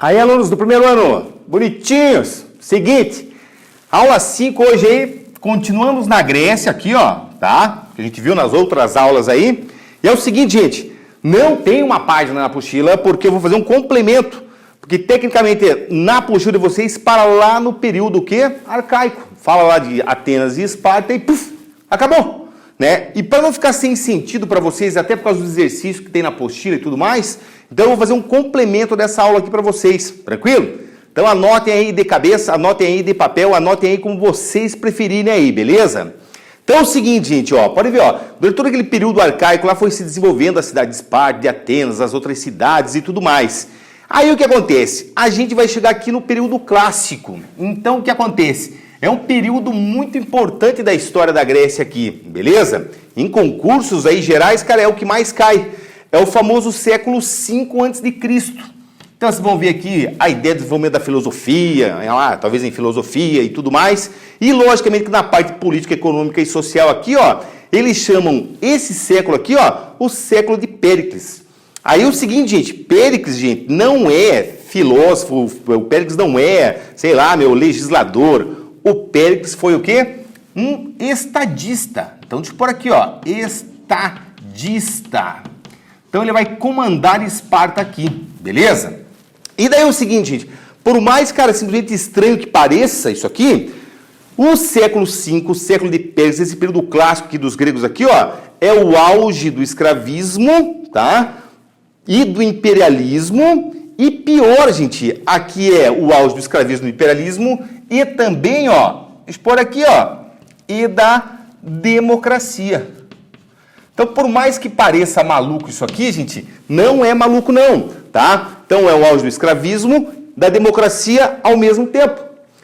Aí, alunos do primeiro ano, bonitinhos, seguinte, aula 5 hoje aí, continuamos na Grécia aqui, ó, tá? Que a gente viu nas outras aulas aí. E é o seguinte, gente, não tem uma página na apostila porque eu vou fazer um complemento. Porque, tecnicamente, na apostila de vocês, para lá no período o quê? Arcaico. Fala lá de Atenas e Esparta e, puf, acabou. Né? E para não ficar sem sentido para vocês, até por causa dos exercícios que tem na apostila e tudo mais, então eu vou fazer um complemento dessa aula aqui para vocês, tranquilo? Então anotem aí de cabeça, anotem aí de papel, anotem aí como vocês preferirem aí, beleza? Então é o seguinte, gente, ó, pode ver, ó, durante todo aquele período arcaico lá foi se desenvolvendo a cidade de Esparta, de Atenas, as outras cidades e tudo mais. Aí o que acontece? A gente vai chegar aqui no período clássico. Então o que acontece? É um período muito importante da história da Grécia aqui, beleza? Em concursos aí gerais, cara, é o que mais cai. É o famoso século V a.C. Então vocês vão ver aqui a ideia do desenvolvimento da filosofia, talvez em filosofia e tudo mais. E logicamente que na parte política, econômica e social aqui, ó, eles chamam esse século aqui, ó, o século de Péricles. Aí o seguinte, gente, Péricles, gente, não é filósofo, o Péricles não é, sei lá, legislador. O Péricles foi o quê? Um estadista. Então, deixa eu pôr aqui, ó, estadista. Então, ele vai comandar Esparta aqui, beleza? E daí é o seguinte, gente, por mais, cara, simplesmente estranho que pareça isso aqui, o século V, o século de Péricles, esse período clássico aqui dos gregos aqui, ó, é o auge do escravismo, tá? E do imperialismo. E pior, gente, aqui é o auge do escravismo e do imperialismo e também, ó, deixa eu pôr aqui, ó, e da democracia. Então, por mais que pareça maluco isso aqui, gente, não é maluco não, tá? Então, é o auge do escravismo, da democracia ao mesmo tempo.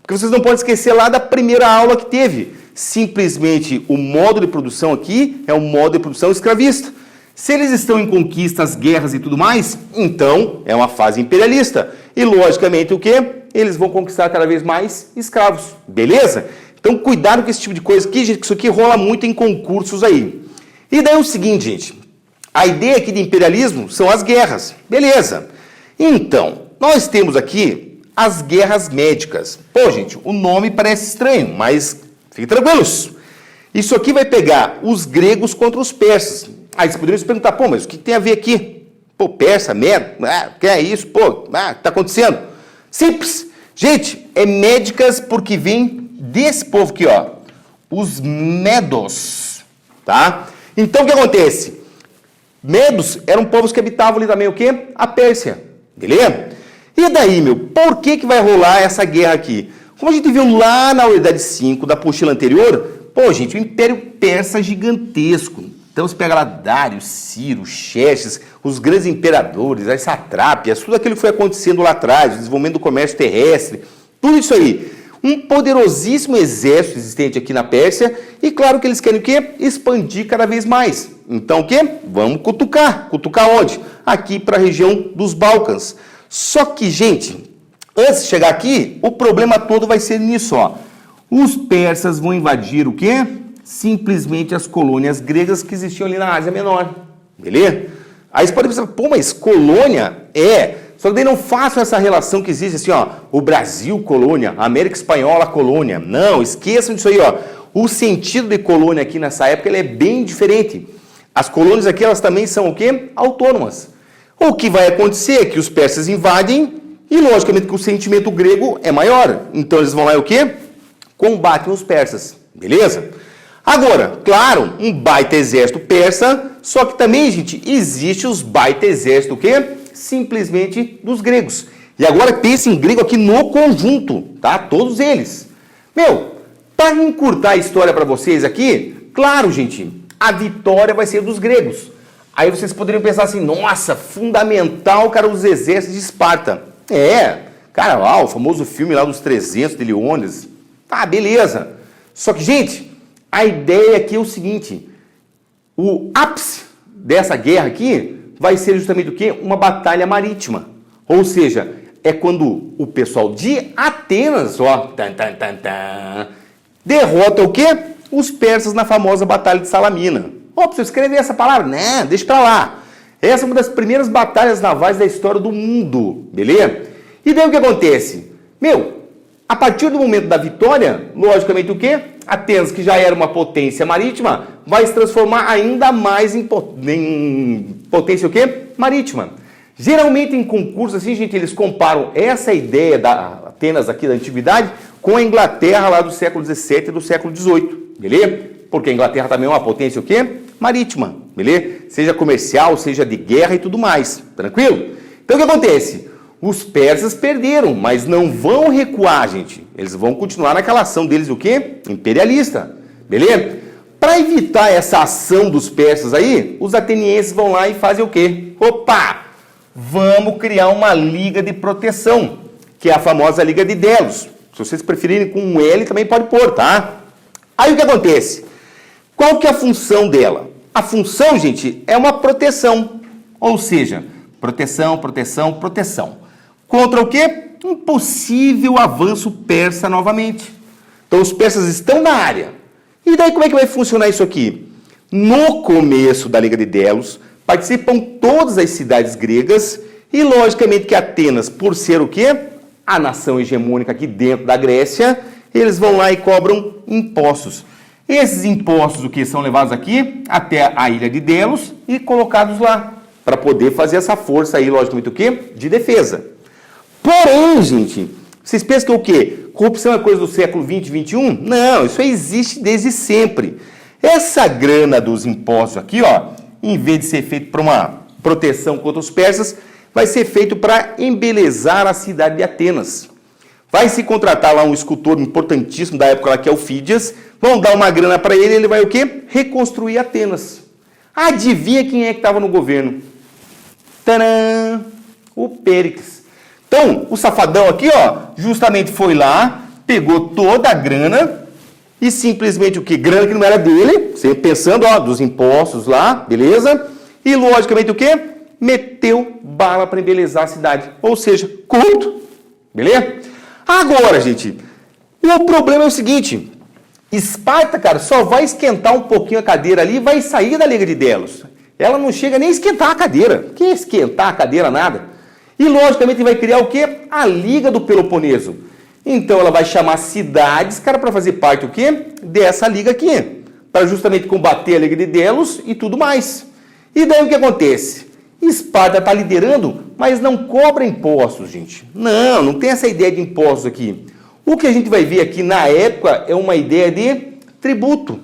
Porque vocês não podem esquecer lá da primeira aula que teve. Simplesmente o modo de produção aqui é um modo de produção escravista. Se eles estão em conquistas, guerras e tudo mais, então é uma fase imperialista. E, logicamente, o quê? Eles vão conquistar cada vez mais escravos, beleza? Então, cuidado com esse tipo de coisa aqui, gente, que isso aqui rola muito em concursos aí. E daí é o seguinte, gente, a ideia aqui de imperialismo são as guerras, beleza? Então, nós temos aqui as guerras médicas. Pô, gente, o nome parece estranho, mas fiquem tranquilos. Isso aqui vai pegar os gregos contra os persas. Aí você poderia se perguntar, pô, mas o que tem a ver aqui? Pô, persa, medo, que é isso? Pô, o que está acontecendo? Simples. Gente, é médicas porque vem desse povo aqui, ó. Os medos, tá? Então, o que acontece? Medos eram povos que habitavam ali também o quê? A Pérsia, beleza? E daí, por que vai rolar essa guerra aqui? Como a gente viu lá na unidade 5 da apostila anterior, pô, gente, o Império Persa gigantesco. Então você pega lá Dário, Ciro, Xerxes, os grandes imperadores, as satrápias, tudo aquilo que foi acontecendo lá atrás, o desenvolvimento do comércio terrestre, tudo isso aí. Um poderosíssimo exército existente aqui na Pérsia e claro que eles querem o quê? Expandir cada vez mais. Então o quê? Vamos cutucar. Cutucar onde? Aqui para a região dos Balcãs. Só que, gente, antes de chegar aqui, o problema todo vai ser nisso, ó. Os persas vão invadir o quê? Simplesmente as colônias gregas que existiam ali na Ásia Menor, beleza? Aí você pode pensar, pô, mas colônia é... Só que daí não façam essa relação que existe assim, ó, o Brasil colônia, a América Espanhola colônia. Não, esqueçam disso aí, ó. O sentido de colônia aqui nessa época ele é bem diferente. As colônias aqui, elas também são o quê? Autônomas. O que vai acontecer é que os persas invadem e, logicamente, que o sentimento grego é maior. Então, eles vão lá e o quê? Combatem os persas, beleza? Agora, claro, um baita exército persa, só que também, gente, existe os baita exército, o quê? Simplesmente dos gregos. E agora pense em grego aqui no conjunto, tá? Todos eles. Para encurtar a história para vocês aqui, claro, gente, a vitória vai ser dos gregos. Aí vocês poderiam pensar assim, nossa, fundamental, cara, os exércitos de Esparta. Cara, lá, o famoso filme lá dos 300 de Leônidas. Tá, beleza. Só que, gente, a ideia aqui é o seguinte, o ápice dessa guerra aqui vai ser justamente o quê? Uma batalha marítima. Ou seja, é quando o pessoal de Atenas, ó, derrota o quê? Os persas na famosa Batalha de Salamina. Precisa escrever essa palavra? Não, deixa pra lá. Essa é uma das primeiras batalhas navais da história do mundo, beleza? E daí o que acontece? A partir do momento da vitória, logicamente o quê? Atenas, que já era uma potência marítima, vai se transformar ainda mais em potência o quê? Marítima. Geralmente em concursos assim, gente, eles comparam essa ideia da Atenas aqui da antiguidade com a Inglaterra lá do século XVII e do século XVIII, beleza? Porque a Inglaterra também é uma potência o quê? Marítima, beleza? Seja comercial, seja de guerra e tudo mais, tranquilo? Então o que acontece? Os persas perderam, mas não vão recuar, gente. Eles vão continuar naquela ação deles o quê? Imperialista, beleza? Para evitar essa ação dos persas aí, os atenienses vão lá e fazem o quê? Opa! Vamos criar uma liga de proteção, que é a famosa Liga de Delos. Se vocês preferirem com um L, também pode pôr, tá? Aí o que acontece? Qual que é a função dela? A função, gente, é uma proteção. Ou seja, proteção, proteção, proteção. Contra o quê? Um possível avanço persa novamente. Então os persas estão na área. E daí como é que vai funcionar isso aqui? No começo da Liga de Delos, participam todas as cidades gregas e, logicamente, que Atenas, por ser o quê? A nação hegemônica aqui dentro da Grécia, eles vão lá e cobram impostos. Esses impostos, o que são levados aqui até a ilha de Delos e colocados lá, para poder fazer essa força aí, logicamente, o quê? De defesa. Porém, gente, vocês pensam que o quê? Corrupção é coisa do século 20, 21? Não, isso aí existe desde sempre. Essa grana dos impostos aqui, ó, em vez de ser feito para uma proteção contra os persas, vai ser feito para embelezar a cidade de Atenas. Vai se contratar lá um escultor importantíssimo da época lá, que é o Fídias, vão dar uma grana para ele, ele vai o quê? Reconstruir Atenas. Adivinha quem é que estava no governo? Tadã! O Péricles. Então, o safadão aqui, ó, justamente foi lá, pegou toda a grana e simplesmente o que? Grana que não era dele, sempre pensando, ó, dos impostos lá, beleza? E logicamente o que? Meteu bala para embelezar a cidade. Ou seja, corrupto, beleza? Agora, gente, o problema é o seguinte, Esparta, cara, só vai esquentar um pouquinho a cadeira ali e vai sair da Liga de Delos. Ela não chega nem a esquentar a cadeira. Que esquentar a cadeira, nada. E logicamente vai criar o quê? A Liga do Peloponeso. Então ela vai chamar cidades, cara, para fazer parte o quê? Dessa liga aqui. Para justamente combater a Liga de Delos e tudo mais. E daí o que acontece? Esparta está liderando, mas não cobra impostos, gente. Não, não tem essa ideia de impostos aqui. O que a gente vai ver aqui na época é uma ideia de tributo.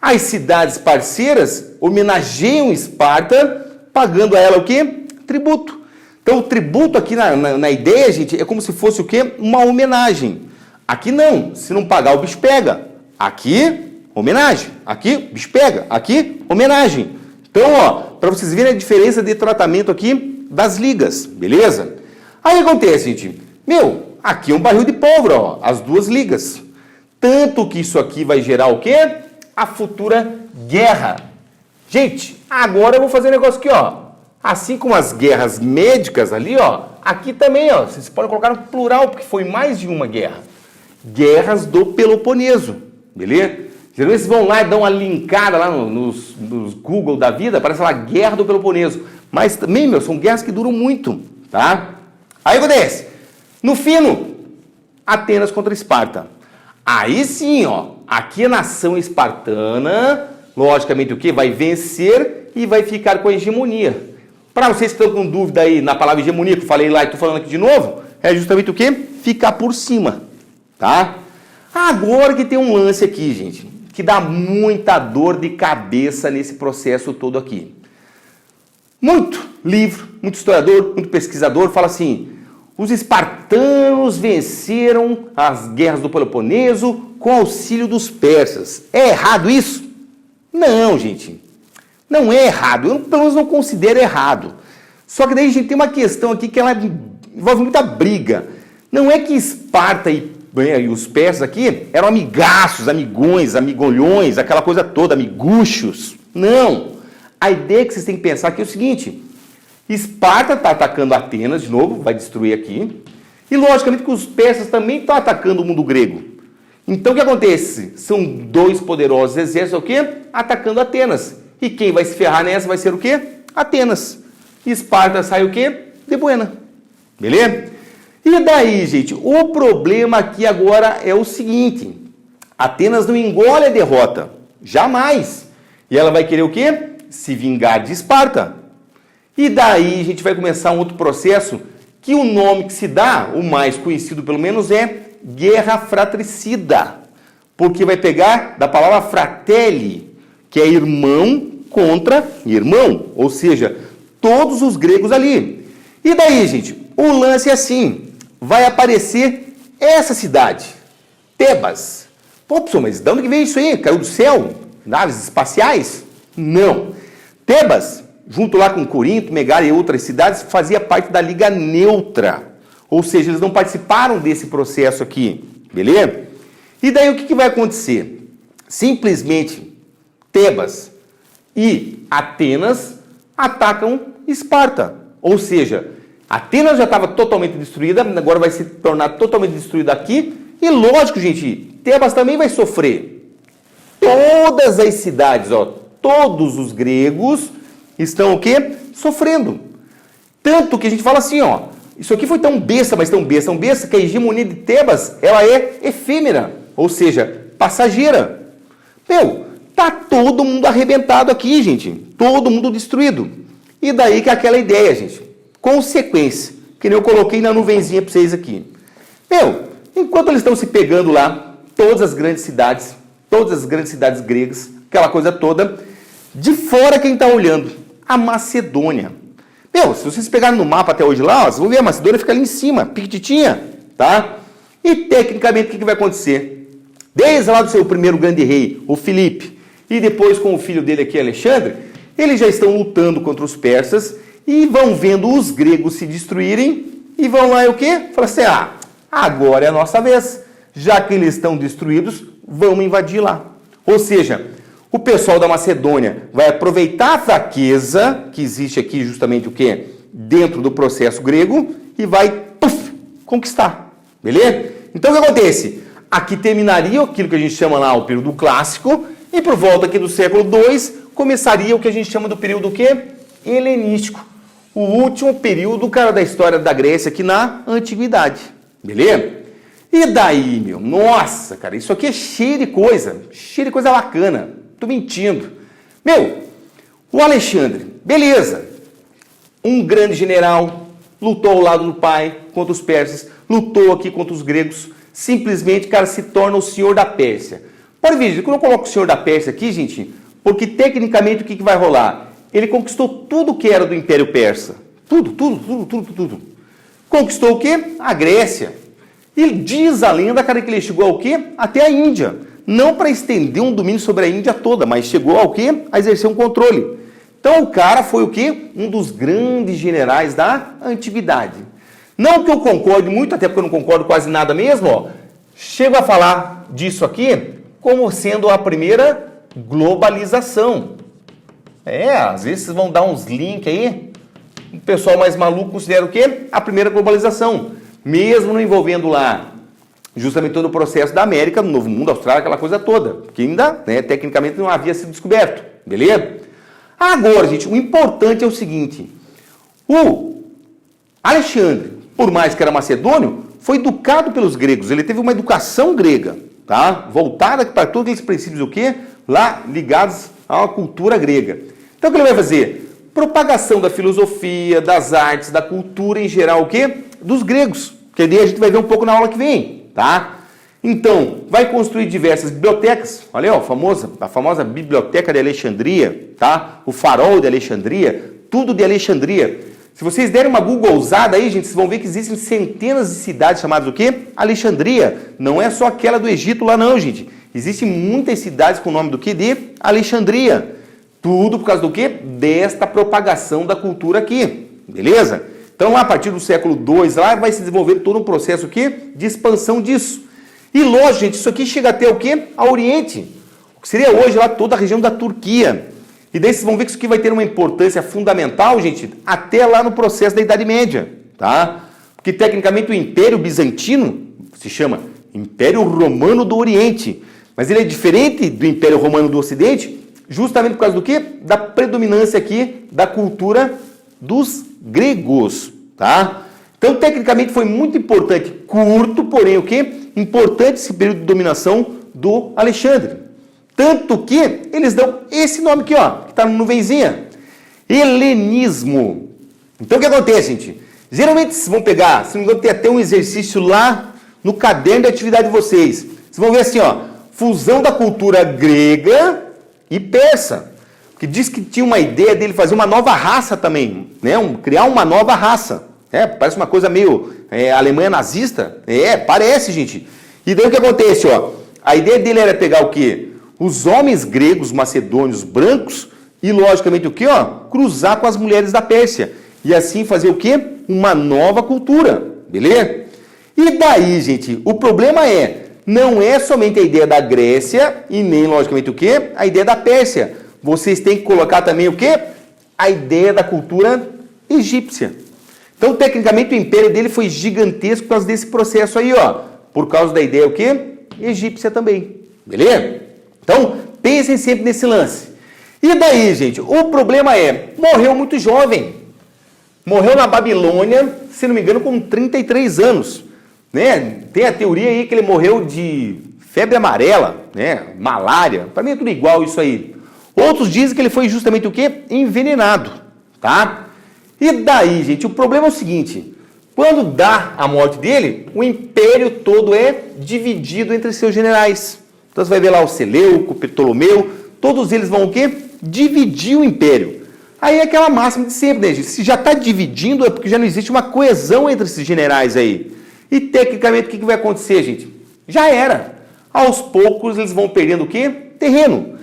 As cidades parceiras homenageiam Esparta, pagando a ela o quê? Tributo. Então, o tributo aqui na ideia, gente, é como se fosse o quê? Uma homenagem. Aqui não. Se não pagar, o bicho pega. Aqui, homenagem. Aqui, bicho pega. Aqui, homenagem. Então, ó, para vocês verem a diferença de tratamento aqui das ligas, beleza? Aí acontece, gente. Aqui é um barril de pólvora, ó, as duas ligas. Tanto que isso aqui vai gerar o quê? A futura guerra. Gente, agora eu vou fazer um negócio aqui, ó. Assim como as guerras médicas ali, ó, aqui também, ó, vocês podem colocar no plural, porque foi mais de uma guerra. Guerras do Peloponeso, beleza? Geralmente vocês vão lá e dão uma linkada lá nos Google da vida, aparece lá, Guerra do Peloponeso. Mas também, são guerras que duram muito, tá? Aí acontece, no fino, Atenas contra Esparta. Aí sim, ó, aqui a nação espartana, logicamente o quê? Vai vencer e vai ficar com a hegemonia. Para vocês que estão com dúvida aí na palavra hegemonia, que eu falei lá e estou falando aqui de novo, é justamente o quê? Ficar por cima, tá? Agora que tem um lance aqui, gente, que dá muita dor de cabeça nesse processo todo aqui. Muito livro, muito historiador, muito pesquisador fala assim, os espartanos venceram as guerras do Peloponeso com auxílio dos persas. É errado isso? Não, gente. Não é errado, eu pelo menos não considero errado. Só que daí a gente tem uma questão aqui que ela envolve muita briga. Não é que Esparta e os persas aqui eram amigaços, amigões, amigolhões, aquela coisa toda, amiguchos. Não. A ideia que vocês têm que pensar aqui é o seguinte, Esparta está atacando Atenas de novo, vai destruir aqui. E logicamente que os persas também estão atacando o mundo grego. Então o que acontece? São dois poderosos exércitos, o quê? Atacando Atenas. E quem vai se ferrar nessa vai ser o quê? Atenas. Esparta sai o quê? De buena. Beleza? E daí, gente, o problema aqui agora é o seguinte, Atenas não engole a derrota, jamais. E ela vai querer o quê? Se vingar de Esparta. E daí a gente vai começar um outro processo que o nome que se dá, o mais conhecido pelo menos, é guerra fratricida. Porque vai pegar da palavra fratelli, que é irmão contra irmão. Ou seja, todos os gregos ali. E daí, gente, o lance é assim, vai aparecer essa cidade, Tebas. Pô, pessoal, mas de onde que veio isso aí? Caiu do céu? Naves espaciais? Não. Tebas, junto lá com Corinto, Megária e outras cidades, fazia parte da Liga Neutra. Ou seja, eles não participaram desse processo aqui, beleza? E daí o que vai acontecer? Simplesmente Tebas e Atenas atacam Esparta. Ou seja, Atenas já estava totalmente destruída, agora vai se tornar totalmente destruída aqui. E lógico, gente, Tebas também vai sofrer. Todas as cidades, ó, todos os gregos estão o quê? Sofrendo. Tanto que a gente fala assim, ó, isso aqui foi tão besta, mas tão besta, que a hegemonia de Tebas, ela é efêmera, ou seja, passageira. Meu, tá todo mundo arrebentado aqui, gente, todo mundo destruído. E daí que é aquela ideia, gente, consequência, que nem eu coloquei na nuvenzinha para vocês aqui. Meu, enquanto eles estão se pegando lá, todas as grandes cidades gregas, aquela coisa toda, de fora quem está olhando? A Macedônia. Meu, se vocês pegarem no mapa até hoje lá, ó, vocês vão ver a Macedônia fica ali em cima, piquititinha, tá? E tecnicamente o que vai acontecer? Desde lá do seu primeiro grande rei, o Filipe, e depois com o filho dele aqui, Alexandre, eles já estão lutando contra os persas e vão vendo os gregos se destruírem e vão lá e o quê? Fala assim, agora é a nossa vez. Já que eles estão destruídos, vamos invadir lá. Ou seja, o pessoal da Macedônia vai aproveitar a fraqueza que existe aqui justamente o quê? Dentro do processo grego e vai conquistar. Beleza? Então o que acontece? Aqui terminaria aquilo que a gente chama lá o período clássico e por volta aqui do século II começaria o que a gente chama do período o quê? Helenístico. O último período, cara, da história da Grécia aqui na antiguidade. Beleza? E daí, meu? Nossa, cara, isso aqui é cheio de coisa bacana. Tô mentindo. Meu, o Alexandre, beleza. Um grande general, lutou ao lado do pai contra os persas, lutou aqui contra os gregos. Simplesmente, cara, se torna o senhor da Pérsia. Pode ver, quando eu coloco o senhor da Pérsia aqui, gente, porque tecnicamente o que vai rolar? Ele conquistou tudo que era do Império Persa. Tudo. Conquistou o quê? A Grécia. E diz a lenda, cara, que ele chegou ao quê? Até a Índia. Não para estender um domínio sobre a Índia toda, mas chegou ao quê? A exercer um controle. Então o cara foi o quê? Um dos grandes generais da antiguidade. Não que eu concorde muito, até porque eu não concordo quase nada mesmo, ó. Chego a falar disso aqui como sendo a primeira globalização. Às vezes vocês vão dar uns links aí. O pessoal mais maluco considera o quê? A primeira globalização. Mesmo não envolvendo lá justamente todo o processo da América, do Novo Mundo, Austrália, aquela coisa toda. Que ainda, tecnicamente, não havia sido descoberto. Beleza? Agora, gente, o importante é o seguinte. O Alexandre, por mais que era macedônio, foi educado pelos gregos. Ele teve uma educação grega, tá? Voltada para todos esses princípios o quê? Lá ligados a uma cultura grega. Então, o que ele vai fazer? Propagação da filosofia, das artes, da cultura em geral, o quê? Dos gregos. Que daí a gente vai ver um pouco na aula que vem, tá? Então, vai construir diversas bibliotecas. Olha aí, ó, a famosa Biblioteca de Alexandria, tá? O Farol de Alexandria, tudo de Alexandria. Se vocês derem uma googleada aí, gente, vocês vão ver que existem centenas de cidades chamadas o quê? Alexandria. Não é só aquela do Egito lá não, gente. Existem muitas cidades com o nome do quê? De Alexandria. Tudo por causa do quê? Desta propagação da cultura aqui. Beleza? Então, lá a partir do século II, lá vai se desenvolver todo um processo aqui de expansão disso. E lógico, gente, isso aqui chega até o quê? Ao Oriente. O que seria hoje lá toda a região da Turquia. E daí vocês vão ver que isso aqui vai ter uma importância fundamental, gente, até lá no processo da Idade Média, tá? Porque tecnicamente o Império Bizantino se chama Império Romano do Oriente. Mas ele é diferente do Império Romano do Ocidente, justamente por causa do quê? Da predominância aqui da cultura dos gregos, tá? Então, tecnicamente, foi muito importante, curto, porém, o quê? Importante esse período de dominação do Alexandre. Tanto que eles dão esse nome aqui, ó, que está na nuvenzinha. Helenismo. Então, o que acontece, gente? Geralmente, vocês vão pegar, se não me engano, tem até um exercício lá no caderno de atividade de vocês. Vocês vão ver assim, ó, fusão da cultura grega e persa. Porque diz que tinha uma ideia dele fazer uma nova raça também, né? Criar uma nova raça. Parece uma coisa meio Alemanha nazista. Parece, gente. E daí o que acontece, ó? A ideia dele era pegar o quê? Os homens gregos, macedônios, brancos e, logicamente, o quê, ó? Cruzar com as mulheres da Pérsia. E assim fazer o quê? Uma nova cultura. Beleza? E daí, gente, o problema não é somente a ideia da Grécia e nem, logicamente, o quê? A ideia da Pérsia. Vocês têm que colocar também o quê? A ideia da cultura egípcia. Então, tecnicamente, o império dele foi gigantesco por causa desse processo aí, ó. Por causa da ideia o quê? Egípcia também. Beleza? Então, pensem sempre nesse lance. E daí, gente, o problema morreu muito jovem. Morreu na Babilônia, se não me engano, com 33 anos. Né? Tem a teoria aí que ele morreu de febre amarela, né? Malária. Para mim é tudo igual isso aí. Outros dizem que ele foi justamente o quê? Envenenado, tá? E daí, gente, o problema é o seguinte. Quando dá a morte dele, o império todo é dividido entre seus generais. Então você vai ver lá o Seleuco, Ptolomeu, todos eles vão o quê? Dividir o império. Aí é aquela máxima de sempre, né, gente? Se já está dividindo é porque já não existe uma coesão entre esses generais aí. E tecnicamente o que vai acontecer, gente? Já era. Aos poucos eles vão perdendo o quê? Terreno.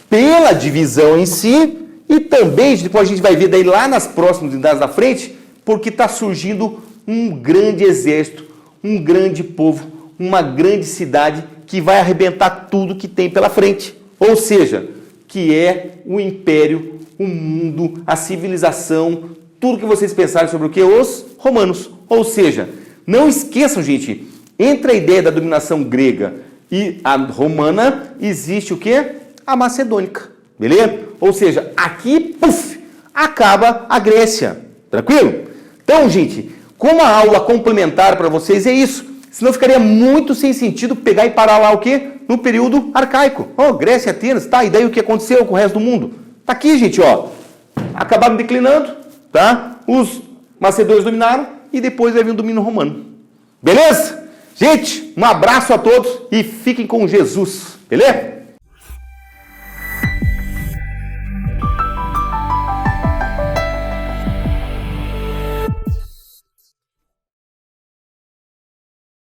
Pela divisão em si e também, depois a gente vai ver daí lá nas próximas unidades da frente, porque está surgindo um grande exército, um grande povo, uma grande cidade que vai arrebentar tudo que tem pela frente. Ou seja, que é o império, o mundo, a civilização, tudo que vocês pensarem sobre o que? Os romanos. Ou seja, não esqueçam, gente, entre a ideia da dominação grega e a romana, existe o quê? A macedônica. Beleza? Ou seja, aqui, puf, acaba a Grécia. Tranquilo? Então, gente, como a aula complementar para vocês é isso. Senão ficaria muito sem sentido pegar e parar lá o quê? No período arcaico. Grécia e Atenas, tá? E daí o que aconteceu com o resto do mundo? Tá aqui, gente, ó. Acabaram declinando, tá? Os macedônios dominaram e depois vai vir o domínio romano. Beleza? Gente, um abraço a todos e fiquem com Jesus. Beleza?